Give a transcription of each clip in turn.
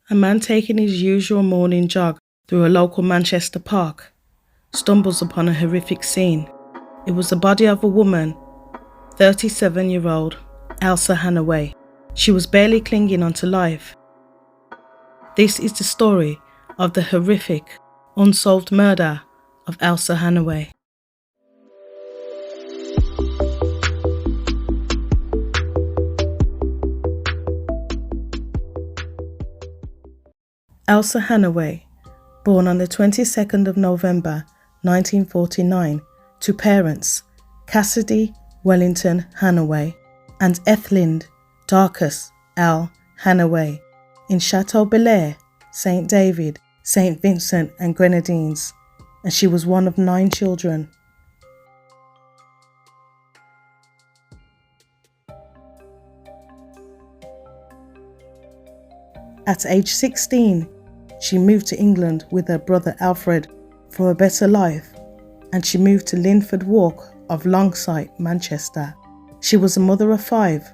A man taking his usual morning jog through a local Manchester park stumbles upon a horrific scene. It was the body of a woman, 37-year-old Elsa Hannaway. She was barely clinging onto life. This is the story of the horrific, unsolved murder of Elsa Hannaway. Elsa Hannaway, born on the 22nd of November 1949 to parents Cassidy Wellington Hannaway and Ethelind Darcus L. Hannaway in Chateau Belair, St. David, St. Vincent and Grenadines, and she was one of 9 children. At age 16, she moved to England with her brother Alfred for a better life, and she moved to Linford Walk of Longsight, Manchester. She was a mother of 5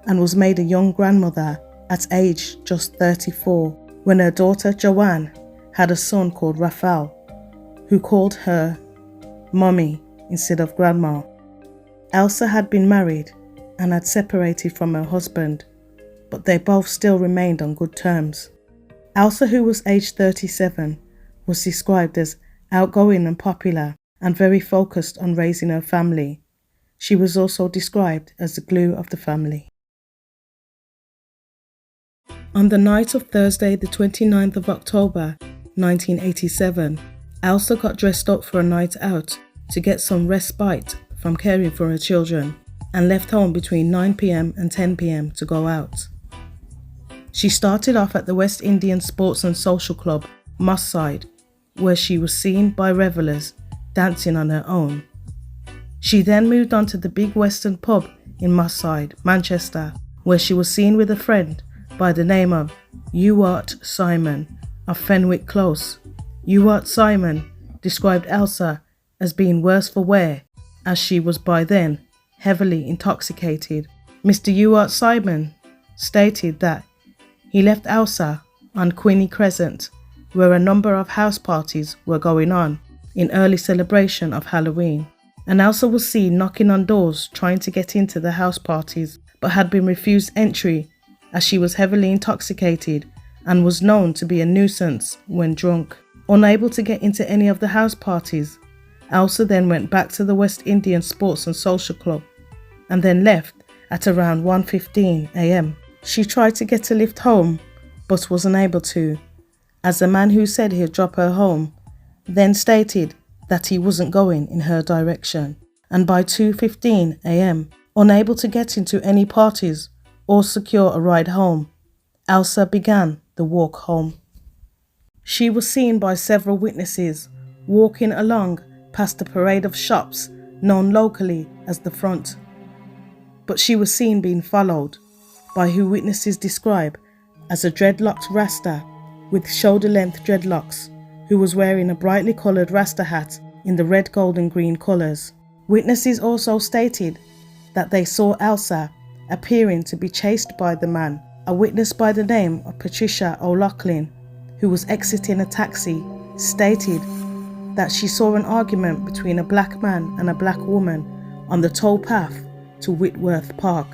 and was made a young grandmother at age just 34 when her daughter Joanne had a son called Raphael, who called her Mummy instead of Grandma. Elsa had been married and had separated from her husband, but they both still remained on good terms. Elsa, who was aged 37, was described as outgoing and popular and very focused on raising her family. She was also described as the glue of the family. On the night of Thursday, the 29th of October, 1987, Elsa got dressed up for a night out to get some respite from caring for her children and left home between 9 p.m. and 10 p.m. to go out. She started off at the West Indian Sports and Social Club, Moss Side, where she was seen by revellers dancing on her own. She then moved on to the Big Western pub in Moss Side, Manchester, where she was seen with a friend by the name of Ewart Simon of Fenwick Close. Ewart Simon described Elsa as being worse for wear, as she was by then heavily intoxicated. Mr. Ewart Simon stated that he left Elsa on Quinny Crescent, where a number of house parties were going on in early celebration of Halloween, and Elsa was seen knocking on doors trying to get into the house parties, but had been refused entry as she was heavily intoxicated and was known to be a nuisance when drunk. Unable to get into any of the house parties, Elsa then went back to the West Indian Sports and Social Club and then left at around 1:15 a.m. She tried to get a lift home, but was unable to, as the man who said he'd drop her home then stated that he wasn't going in her direction, and by 2:15 a.m., unable to get into any parties or secure a ride home, Elsa began the walk home. She was seen by several witnesses walking along past a parade of shops known locally as the Front, but she was seen being followed by who witnesses describe as a dreadlocked Rasta with shoulder-length dreadlocks, who was wearing a brightly coloured Rasta hat in the red, gold and green colours. Witnesses also stated that they saw Elsa appearing to be chased by the man. A witness by the name of Patricia O'Loughlin, who was exiting a taxi, stated that she saw an argument between a black man and a black woman on the tow path to Whitworth Park,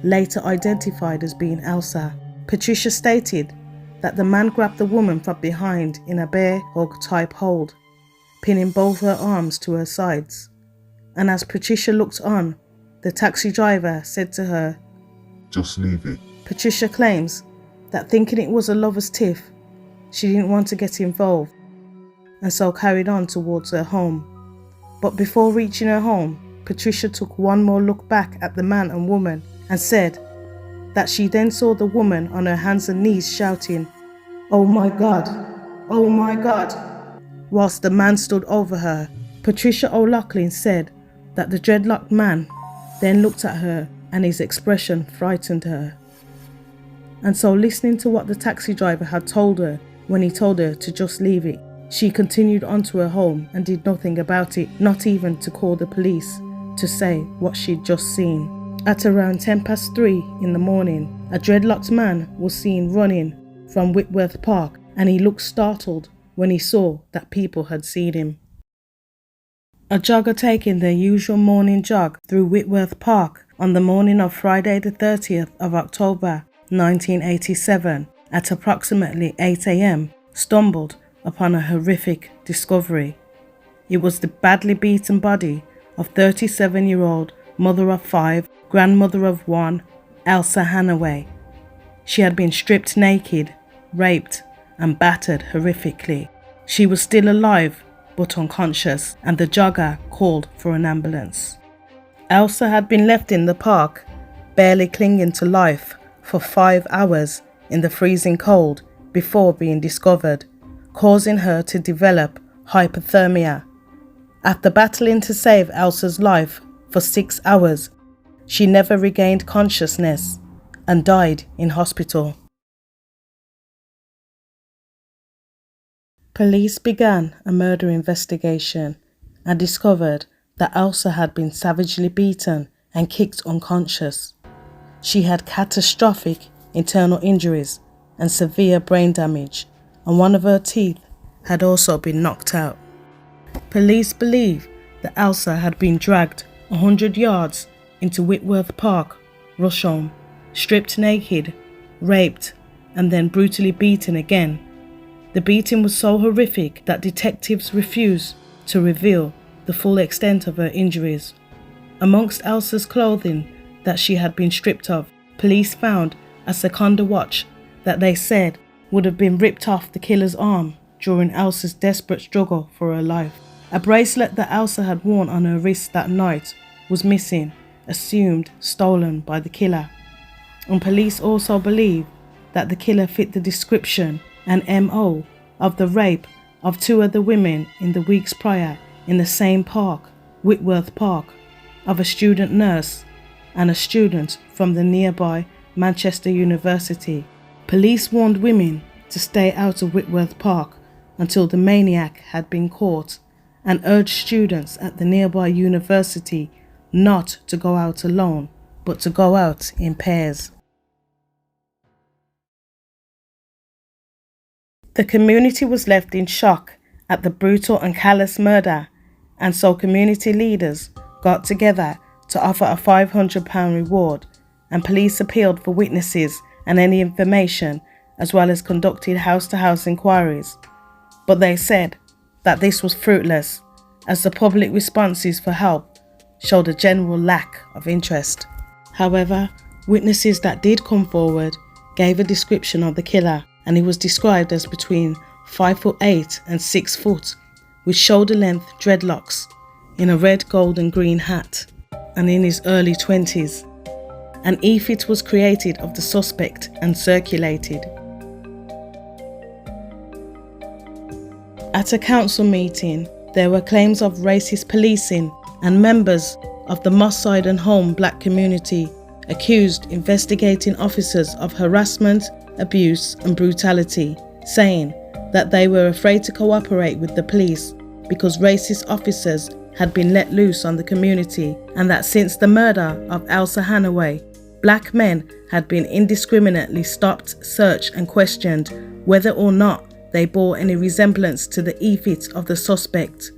later identified as being Elsa. Patricia stated that the man grabbed the woman from behind in a bear hug type hold, pinning both her arms to her sides. And as Patricia looked on, the taxi driver said to her, "Just leave it." Patricia claims that thinking it was a lover's tiff, she didn't want to get involved, and so carried on towards her home. But before reaching her home, Patricia took one more look back at the man and woman and said that she then saw the woman on her hands and knees shouting, "Oh my God, oh my God," whilst the man stood over her. Patricia O'Loughlin said that the dreadlocked man then looked at her and his expression frightened her. And so, listening to what the taxi driver had told her when he told her to just leave it, she continued on to her home and did nothing about it, not even to call the police to say what she'd just seen. At around 3:10 in the morning, a dreadlocked man was seen running from Whitworth Park, and he looked startled when he saw that people had seen him. A jogger taking their usual morning jog through Whitworth Park on the morning of Friday the 30th of October 1987 at approximately 8 a.m. stumbled upon a horrific discovery. It was the badly beaten body of 37-year-old mother of 5, grandmother of 1, Elsa Hannaway. She had been stripped naked, raped and battered horrifically. She was still alive but unconscious, and the jogger called for an ambulance. Elsa had been left in the park, barely clinging to life, for 5 hours in the freezing cold before being discovered, causing her to develop hypothermia. After battling to save Elsa's life for 6 hours, she never regained consciousness and died in hospital. Police began a murder investigation and discovered that Elsa had been savagely beaten and kicked unconscious. She had catastrophic internal injuries and severe brain damage, and one of her teeth had also been knocked out. Police believe that Elsa had been dragged 100 yards into Whitworth Park, Rusholme, stripped naked, raped, and then brutally beaten again. The beating was so horrific that detectives refused to reveal the full extent of her injuries. Amongst Elsa's clothing that she had been stripped of, police found a Seconda watch that they said would have been ripped off the killer's arm during Elsa's desperate struggle for her life. A bracelet that Elsa had worn on her wrist that night was missing, assumed stolen by the killer. And police also believe that the killer fit the description and MO of the rape of 2 other women in the weeks prior in the same park, Whitworth Park, of a student nurse and a student from the nearby Manchester University. Police warned women to stay out of Whitworth Park until the maniac had been caught, and urged students at the nearby university not to go out alone, but to go out in pairs. The community was left in shock at the brutal and callous murder, and so community leaders got together to offer a £500 reward, and police appealed for witnesses and any information, as well as conducted house-to-house inquiries. But they said that this was fruitless, as the public responses for help showed a general lack of interest. However, witnesses that did come forward gave a description of the killer, and he was described as between 5'8" and 6 foot, with shoulder-length dreadlocks, in a red, gold and green hat, and in his early 20s. An e-fit was created of the suspect and circulated. At a council meeting, there were claims of racist policing, and members of the Moss Side and Home black community accused investigating officers of harassment, abuse and brutality, saying that they were afraid to cooperate with the police because racist officers had been let loose on the community, and that since the murder of Elsa Hannaway, black men had been indiscriminately stopped, searched and questioned whether or not they bore any resemblance to the e-fit of the suspect.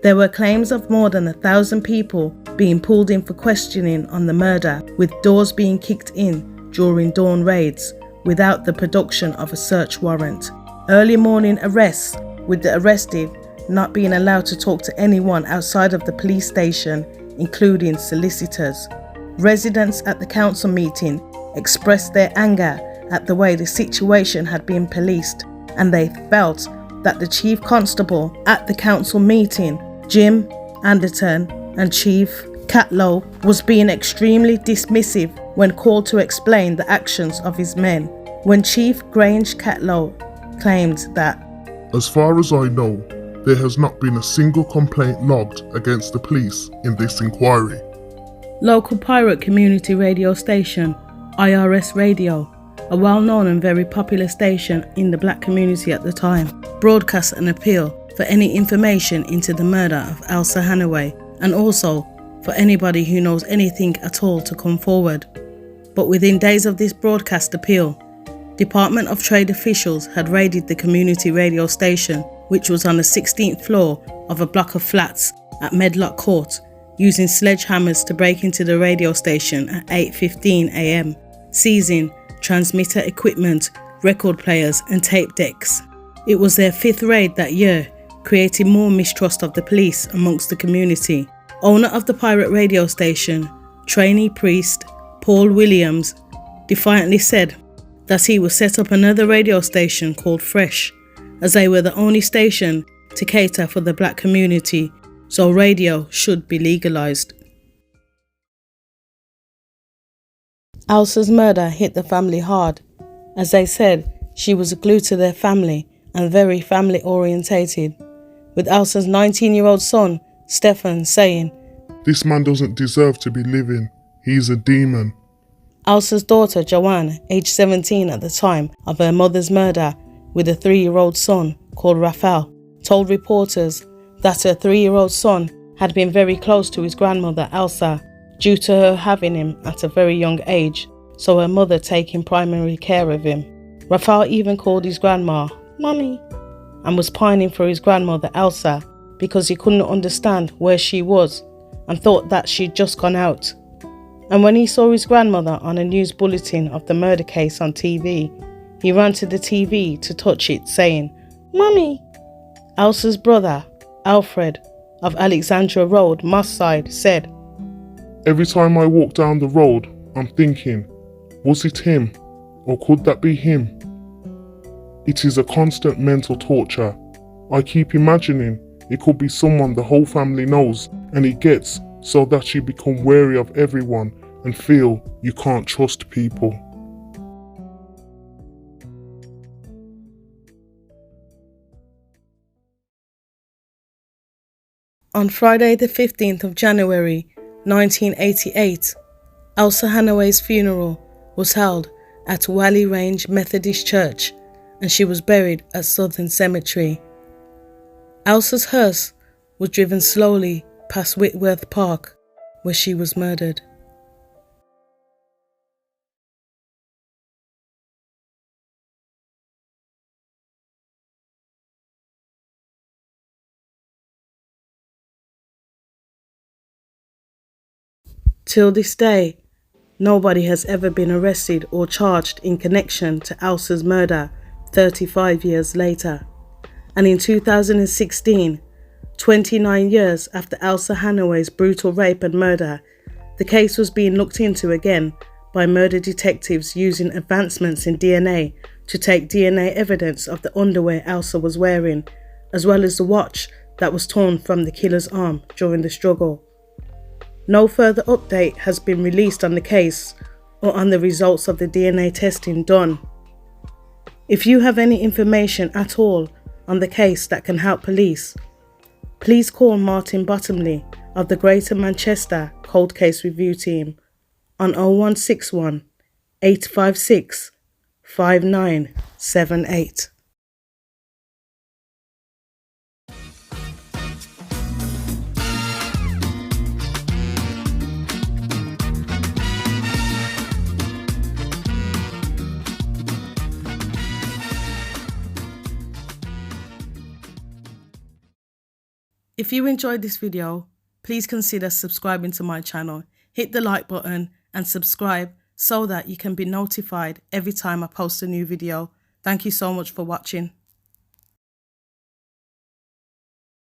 There were claims of more than 1,000 people being pulled in for questioning on the murder, with doors being kicked in during dawn raids without the production of a search warrant. Early morning arrests, with the arrested not being allowed to talk to anyone outside of the police station, including solicitors. Residents at the council meeting expressed their anger at the way the situation had been policed, and they felt that the chief constable at the council meeting, Jim Anderton, and Chief Catlow, was being extremely dismissive when called to explain the actions of his men. When Chief Grange Catlow claimed that, "As far as I know, there has not been a single complaint logged against the police in this inquiry." Local pirate community radio station, IRS Radio, a well-known and very popular station in the black community at the time, broadcast an appeal for any information into the murder of Elsa Hannaway, and also for anybody who knows anything at all to come forward. But within days of this broadcast appeal, Department of Trade officials had raided the community radio station, which was on the 16th floor of a block of flats at Medlock Court, using sledgehammers to break into the radio station at 8:15 a.m, seizing transmitter equipment, record players and tape decks. It was their 5th raid that year, creating more mistrust of the police amongst the community. Owner of the pirate radio station, trainee priest Paul Williams, defiantly said that he would set up another radio station called Fresh, as they were the only station to cater for the black community, so radio should be legalised. Elsa's murder hit the family hard. As they said, she was glued to their family and very family orientated, with Elsa's 19-year-old son, Stefan, saying, "This man doesn't deserve to be living. He's a demon." Elsa's daughter, Joanne, aged 17 at the time of her mother's murder, with a 3-year-old son called Raphael, told reporters that her 3-year-old son had been very close to his grandmother, Elsa, due to her having him at a very young age, so her mother taking primary care of him. Raphael even called his grandma Mummy and was pining for his grandmother, Elsa, because he couldn't understand where she was and thought that she'd just gone out. And when he saw his grandmother on a news bulletin of the murder case on TV, he ran to the TV to touch it, saying, "Mummy!" Elsa's brother, Alfred, of Alexandra Road, Moss Side, said, "Every time I walk down the road, I'm thinking, was it him? Or could that be him? It is a constant mental torture. I keep imagining it could be someone the whole family knows, and it gets so that you become wary of everyone and feel you can't trust people." On Friday the 15th of January 1988, Elsa Hannaway's funeral was held at Whalley Range Methodist Church, and she was buried at Southern Cemetery. Elsa's hearse was driven slowly past Whitworth Park, where she was murdered. Till this day, nobody has ever been arrested or charged in connection to Elsa's murder 35 years later. And in 2016, 29 years after Elsa Hannaway's brutal rape and murder, the case was being looked into again by murder detectives using advancements in DNA to take DNA evidence of the underwear Elsa was wearing, as well as the watch that was torn from the killer's arm during the struggle. No further update has been released on the case or on the results of the DNA testing done. If you have any information at all on the case that can help police, please call Martin Bottomley of the Greater Manchester Cold Case Review Team on 0161 856 5978. If you enjoyed this video, please consider subscribing to my channel. Hit the like button and subscribe so that you can be notified every time I post a new video. Thank you so much for watching.